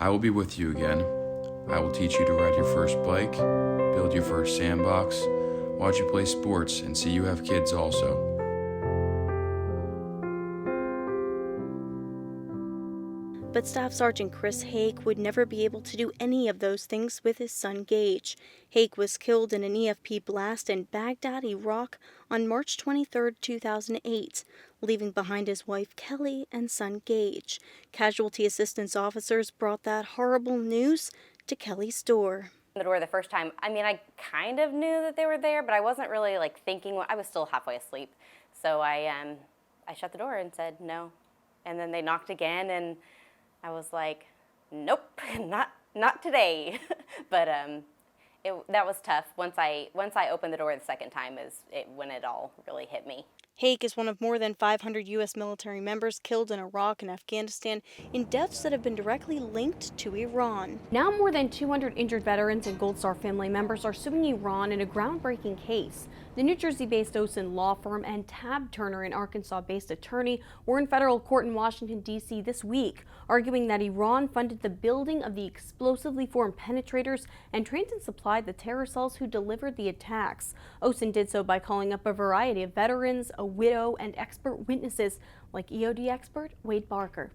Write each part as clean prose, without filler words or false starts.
I will be with you again. I will teach you to ride your first bike, build your first sandbox, watch you play sports, and see you have kids also. But Staff Sergeant Chris Hake would never be able to do any of those things with his son Gage. Hake was killed in an EFP blast in Baghdad, Iraq on March 23, 2008, leaving behind his wife Kelly and son Gage. Casualty assistance officers brought that horrible news to Kelly's door. The door the first time, I kind of knew that they were there, but I wasn't really thinking. I was still halfway asleep. So I shut the door and said no. And then they knocked again, and I was like, nope, not today. But that was tough. Once I opened the door the second time when it all really hit me. Hake is one of more than 500 U.S. military members killed in Iraq and Afghanistan in deaths that have been directly linked to Iran. Now more than 200 injured veterans and Gold Star family members are suing Iran in a groundbreaking case. The New Jersey-based Osen law firm and Tab Turner, an Arkansas-based attorney, were in federal court in Washington, D.C. this week, arguing that Iran funded the building of the explosively formed penetrators and trained and supplied the terror cells who delivered the attacks. Osen did so by calling up a variety of veterans, a widow, and expert witnesses like EOD expert Wade Barker.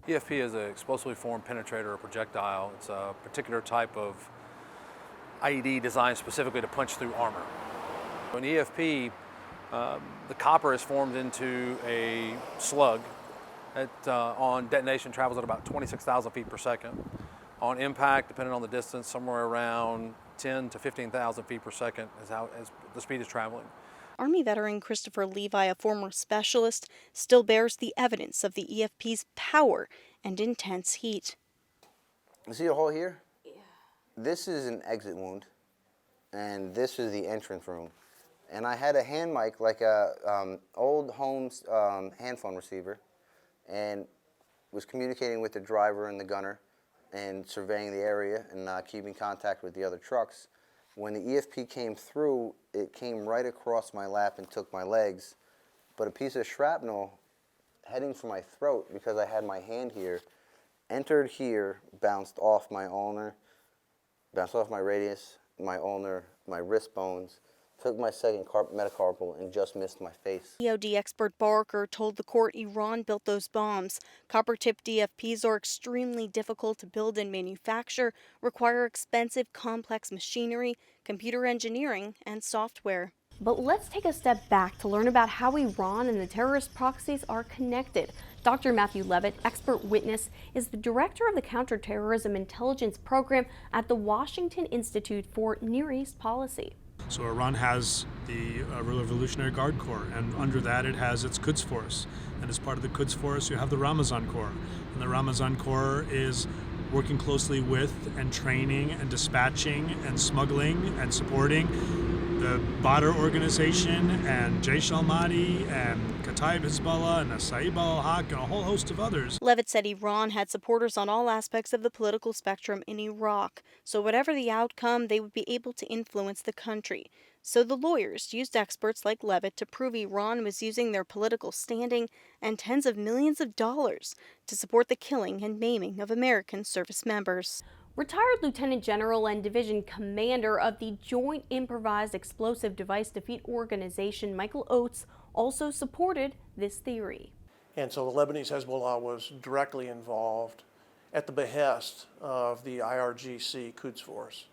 EFP is an explosively formed penetrator or projectile. It's a particular type of IED designed specifically to punch through armor. In EFP, the copper is formed into a slug that on detonation travels at about 26,000 feet per second. On impact, depending on the distance, somewhere around 10 to 15,000 feet per second is how as the speed is traveling. Army veteran Christopher Levi, a former specialist, still bears the evidence of the EFP's power and intense heat. You see a hole here? Yeah. This is an exit wound, and this is the entrance room. And I had a hand mic, like a old Holmes hand phone receiver, and was communicating with the driver and the gunner and surveying the area and keeping contact with the other trucks. When the EFP came through, it came right across my lap and took my legs. But a piece of shrapnel heading for my throat, because I had my hand here, entered here, bounced off my ulnar, bounced off my radius, my ulnar, my wrist bones, took my second metacarpal and just missed my face. EOD expert Barker told the court Iran built those bombs. Copper-tipped DFPs are extremely difficult to build and manufacture, require expensive, complex machinery, computer engineering, and software. But let's take a step back to learn about how Iran and the terrorist proxies are connected. Dr. Matthew Levitt, expert witness, is the director of the Counterterrorism Intelligence Program at the Washington Institute for Near East Policy. So Iran has the Revolutionary Guard Corps, and under that it has its Quds Force. And as part of the Quds Force, you have the Ramazan Corps. And the Ramazan Corps is working closely with and training and dispatching and smuggling and supporting the Badr organization and Jaish al-Mahdi and Kataib Hezbollah and Saib al-Haq and a whole host of others. Levitt said Iran had supporters on all aspects of the political spectrum in Iraq, so whatever the outcome, they would be able to influence the country. So the lawyers used experts like Levitt to prove Iran was using their political standing and tens of millions of dollars to support the killing and maiming of American service members. Retired Lieutenant General and Division Commander of the Joint Improvised Explosive Device Defeat Organization, Michael Oates, also supported this theory. And so the Lebanese Hezbollah was directly involved at the behest of the IRGC Quds Force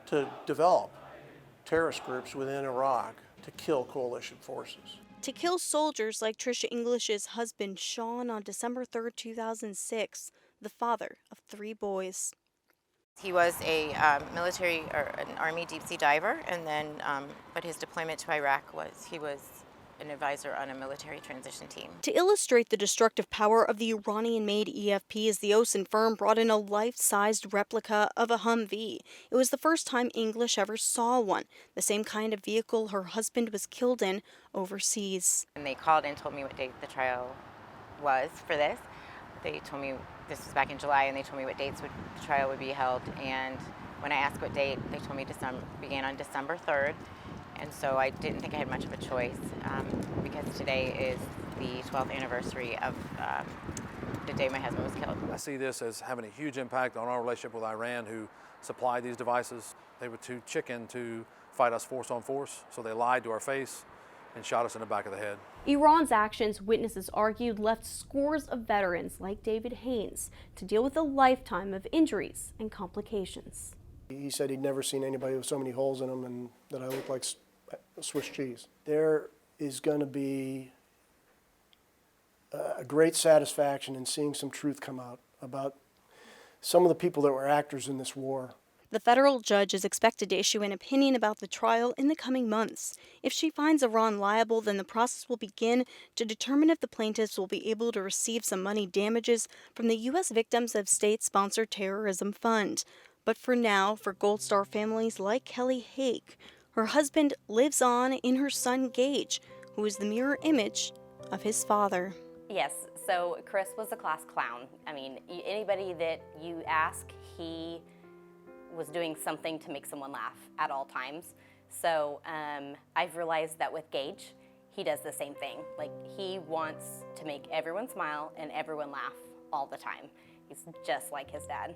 to develop terrorist groups within Iraq to kill coalition forces. To kill soldiers like Trisha English's husband, Sean, on December 3, 2006, the father of 3 boys. He was a military or an Army deep sea diver, and then, but his deployment to Iraq was he was an advisor on a military transition team. To illustrate the destructive power of the Iranian-made EFPs, the Osen firm brought in a life-sized replica of a Humvee. It was the first time English ever saw one, the same kind of vehicle her husband was killed in overseas. And they called and told me what date the trial was for this. They told me this was back in July, and they told me what dates the trial would be held. And when I asked what date, they told me began on December 3rd. And so I didn't think I had much of a choice because today is the 12th anniversary of the day my husband was killed. I see this as having a huge impact on our relationship with Iran, who supplied these devices. They were too chicken to fight us force on force, so they lied to our face and shot us in the back of the head. Iran's actions, witnesses argued, left scores of veterans like David Haynes to deal with a lifetime of injuries and complications. He said he'd never seen anybody with so many holes in them and that I looked like Swiss cheese. There is going to be a great satisfaction in seeing some truth come out about some of the people that were actors in this war. The federal judge is expected to issue an opinion about the trial in the coming months. If she finds Iran liable, then the process will begin to determine if the plaintiffs will be able to receive some money damages from the U.S. Victims of State-Sponsored Terrorism Fund. But for now, for Gold Star families like Kelly Hake, her husband lives on in her son Gage, who is the mirror image of his father. Yes, so Chris was a class clown. I mean, anybody that you ask, he was doing something to make someone laugh at all times. So I've realized that with Gage, he does the same thing. Like, he wants to make everyone smile and everyone laugh all the time. He's just like his dad.